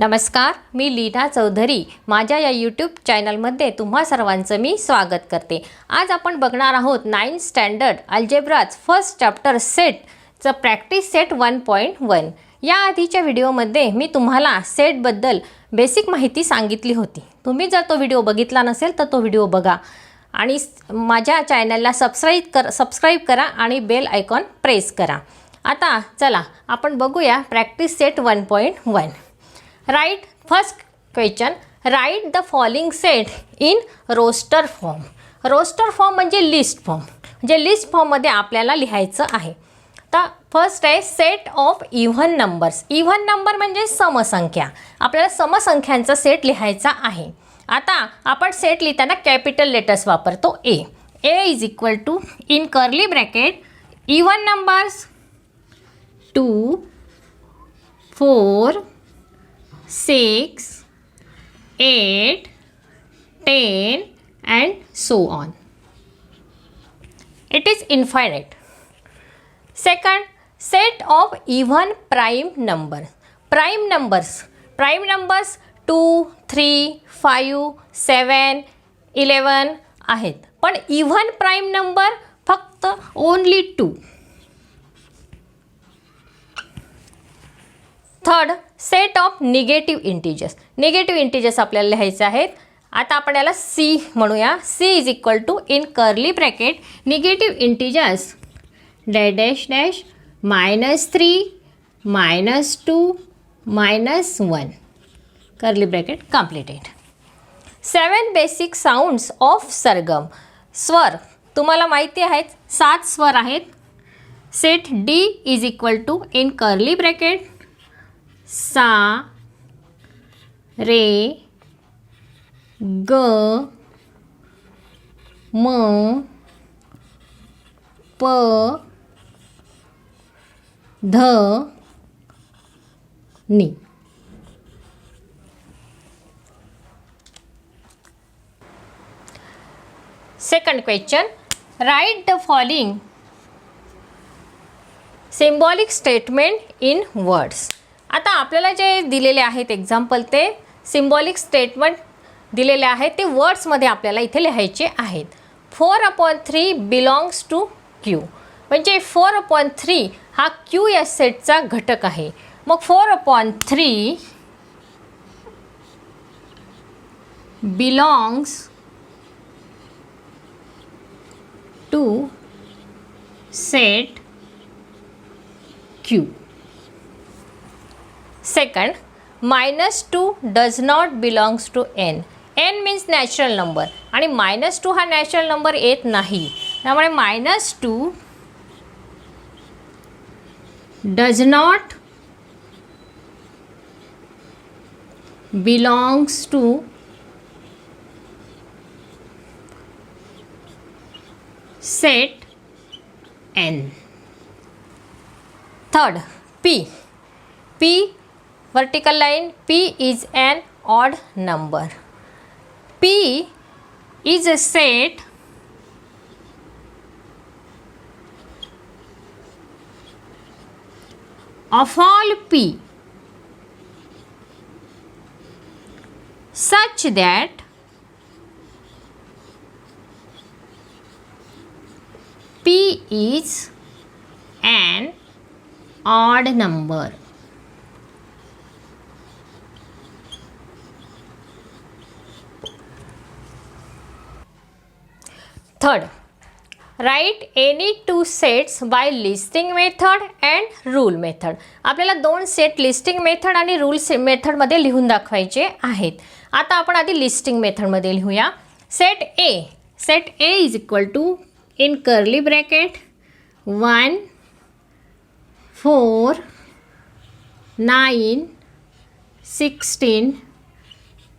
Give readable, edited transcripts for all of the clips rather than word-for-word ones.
नमस्कार, मी लीना चौधरी. माझ्या या यूट्यूब चॅनलमध्ये तुम्हा सर्वांचं मी स्वागत करते. आज आपण बघणार आहोत 9th standard algebra's first chapter सेटचं प्रॅक्टिस सेट 1.1. या आधीच्या व्हिडिओमध्ये मी तुम्हाला सेटबद्दल बेसिक माहिती सांगितली होती. तुम्ही जर तो व्हिडिओ बघितला नसेल तर तो व्हिडिओ बघा आणि माझ्या चॅनलला सबस्क्राईब करा आणि बेल आयकॉन प्रेस करा. आता चला आपण बघूया practice set 1.1. Right first question. Right the following set in roster form. Roster form म्हणजे लिस्ट फॉर्म, म्हणजे लिस्ट फॉर्ममध्ये आपल्याला लिहायचं आहे. तर फर्स्ट आहे set of even numbers. Even number म्हणजे समसंख्या. आपल्याला समसंख्यांचा सेट लिहायचा आहे. आता आपण सेट लिहिताना कॅपिटल लेटर्स वापरतो. A is equal to in curly bracket even numbers 2, 4, 6, 8, 10 and so on. It is infinite. Second, set of even prime number. Prime numbers 2, 3, 5, 7, 11 आहेत. पण even prime number फक्त only 2. Third, set of negative integers. Negative integers आपल्याला लिहायचे आहेत. आता आपण याला C म्हणूया. C is equal to in curly bracket negative integers dash dash -3, -2, -1 curly bracket completed. 7 basic sounds of sargam. स्वर तुम्हाला माहिती आहेत 7 स्वर आहेत. Set D is equal to in curly bracket सा, रे, ग, म, प, ध, नी. Second question. Right the following symbolic statement in words. आता आपल्याला जे दिलेले आहेत एक्झाम्पल ते सिम्बॉलिक स्टेटमेंट दिलेले आहेत ते वर्ड्समध्ये आपल्याला इथे लिहायचे आहेत. 4/3 बिलॉंग्स टू क्यू. म्हणजे 4/3 हा क्यू या सेटचा घटक आहे. मग 4/3 belongs to set Q. Second, -2 does not belongs to N. N means natural number आणि -2 हा नॅचरल नंबर येत नाही. त्यामुळे -2 does not belongs to set N. Third, P vertical line. P is an odd number. P is a set of all P such that P is an odd number. Third, write any 2 sets by listing method and rule method. आपल्याला 2 set listing method आणि rule मेथडमध्ये लिहून दाखवायचे आहेत. आता आपण आधी listing मेथडमध्ये लिहूया. Set A is equal to in curly bracket 1, 4, 9, 16,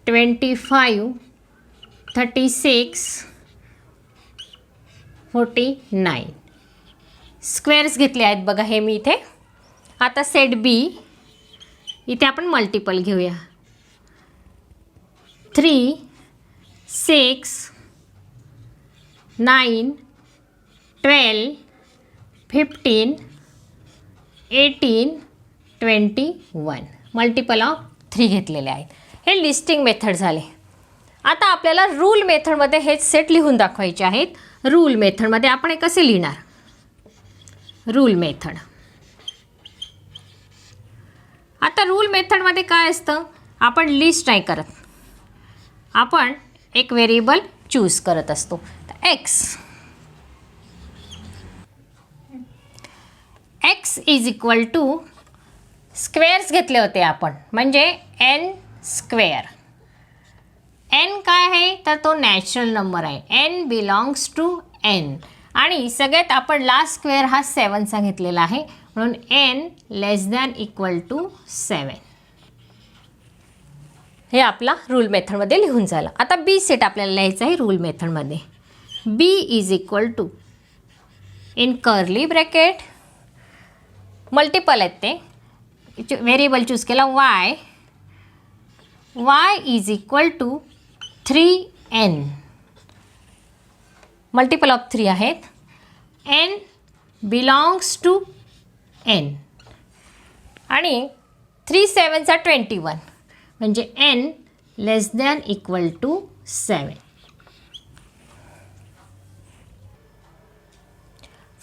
25, 36, 49 squares घेतले आहेत बघा हे मी इथे. आता सेट बी इथे आपण मल्टिपल घेऊया. 3, 6, 9, 12, 15, 18, 21 multiple of 3. 3 घेतलेले आहेत. हे लिस्टिंग मेथड झाले. आता आपल्याला रूल मेथडमध्ये हे सेट लिहून दाखवायचे आहेत. रूल मेथडमध्ये आपण हे कसे लिहिणार? Rule method. आता रूल मेथडमध्ये काय असतं? आपण लिस्ट नाही करत, आपण एक व्हेरिएबल चूज करत असतो. तर X is equal to squares घेतले होते आपण, म्हणजे n स्क्वेअर. n काय आहे? तर तो नॅचरल नंबर आहे. n belongs to n. आणि सगळ्यात आपण लास्ट स्क्वेअर हा 7चा घेतलेला आहे, म्हणून n less than equal to 7. हे आपला रूल मेथडमध्ये लिहून झालं. आता बी सेट आपल्याला लिहायचं आहे रूल मेथडमध्ये. B is equal to in curly bracket, multiple आहेत ते, व्हेरिएबल चूज केला y is equal to 3n, multiple of 3 आहेत. n बिलॉंग्स टू n आणि 3 7चा 21, म्हणजे n less than equal to 7.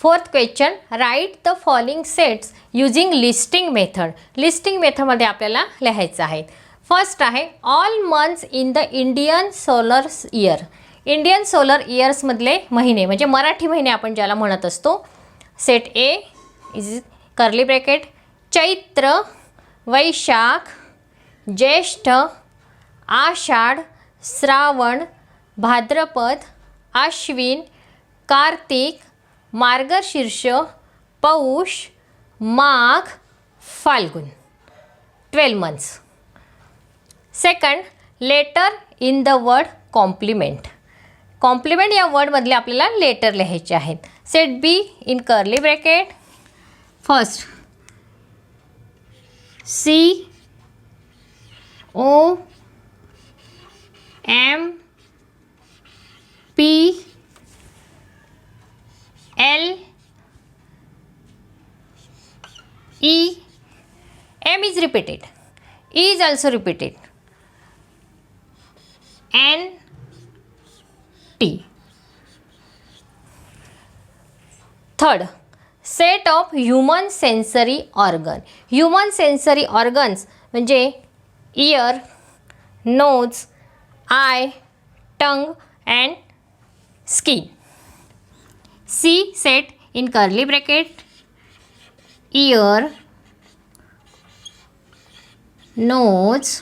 Fourth question, right the following sets using listing method. Listing मेथडमध्ये आपल्याला लिहायचं आहे. फर्स्ट आहे all months in the Indian solar year. Indian solar इयर्समधले महिने म्हणजे मराठी महिने आपण ज्याला म्हणत असतो. Set A is curly bracket Chaitra, Vaishakh, Jyeshtha, Ashadh, Shravan, Bhadrapad, Ashwin, Kartik, Margashirsha, Paush, Magh, Phalgun. 12 months. Second, letter in the word complement. Complement या वर्डमधले आपल्याला लेटर लिहायचे आहेत. Set be in curly bracket. First C O M P L E. M is repeated. E is also repeated. N T. Third, set of human sensory organ. Human sensory organs म्हणजे ear, nose, eye, tongue and skin. C set in curly bracket ear, nose,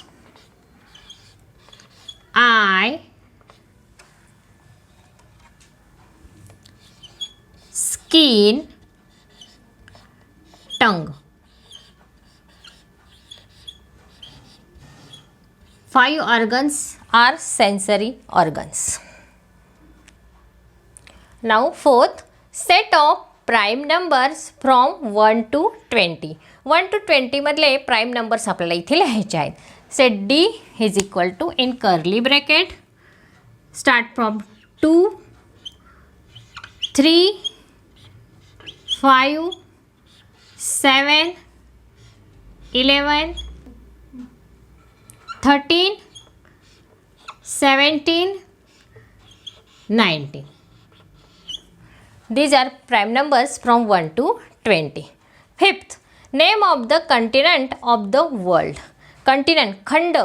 eye, skin, tongue. 5 organs are sensory organs. Now fourth, set of prime numbers from 1 to 20. 1 to 20 मधले prime numbers आपल्याला इथे लिहायचे आहेत. Set D is equal to in curly bracket start from 2, 3, 5, 7, 11, 13, 17, 19. These are prime numbers from 1 to 20. Fifth, name of the continent of the world. Continent, खंड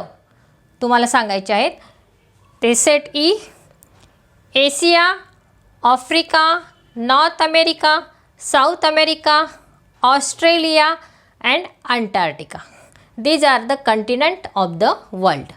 तुम्हाला सांगायचे आहेत. ते set E, Asia, Africa, north America, south America, Australia and Antarctica. These are the continent of the world.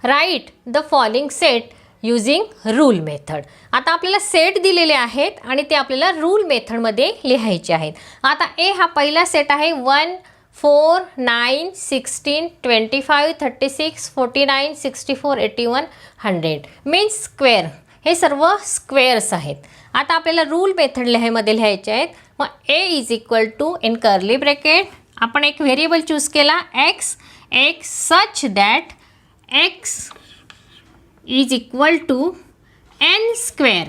Write the following set using rule method. आता आपल्याला set दिलेले आहेत आणि ते आपल्याला रूल मेथडमध्ये लिहायचे आहेत. आता ए हा पहिला सेट आहे 1, 4, 9, 16, 25, 36, 49, 64, 81, 100 मीन्स स्क्वेअर. हे सर्व स्क्वेअर्स आहेत. आता आपल्याला रूल मेथड लिहायचे आहेत. मग A is equal to in curly bracket आपण एक व्हेरिएबल चूज केला X such that X is equal to N square.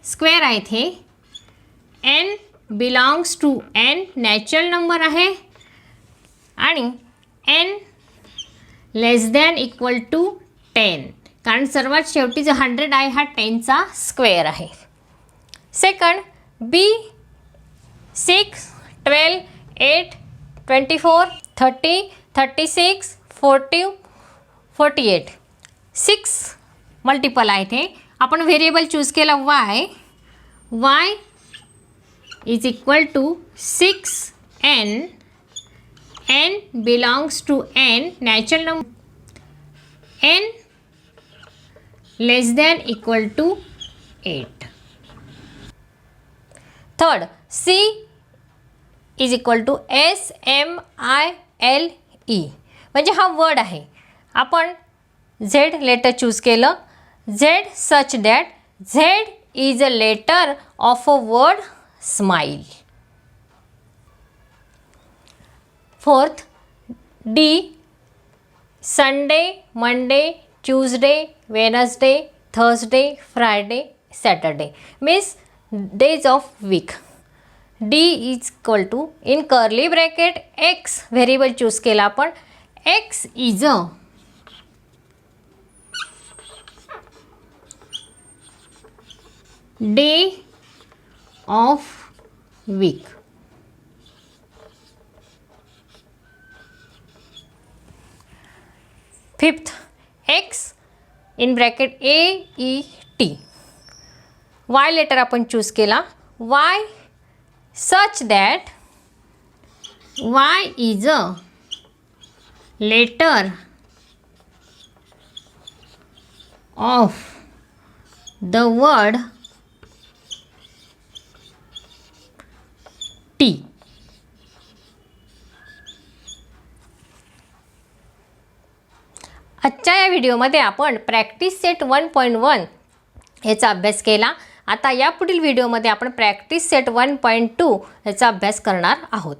Square आहेत हे. N belongs to N natural number आहे आणि n less than equal to 10, कारण सर्वात शेवटी जो 100 आहे हा 10चा स्क्वेअर आहे. सेकंड बी 6, 12, 8, 24, 30, 36, 40, 48. 6 मल्टिपल आहे ते. आपण व्हेरिएबल चूज केला y is equal to 6n. n belongs to n, natural number, n less than equal to 8. Third C is equal to SMILE, म्हणजे हा वर्ड आहे. आपण Z लेटर चूज केलं. Z such that Z is a letter of a word smile. Fourth D Sunday, Monday, Tuesday, Wednesday, Thursday, Friday, Saturday means days of week. D is equal to in curly bracket X variable choose केला आपण. X is a day of week. Fifth X in bracket AET. Y letter आपण choose केला. Y such that Y is a letter of the word T. आजच्या या व्हिडिओमध्ये आपण practice set 1.1 याचा अभ्यास केला. आता या पुढील व्हिडिओमध्ये आपण प्रॅक्टिस सेट 1.2 याचा अभ्यास करणार आहोत.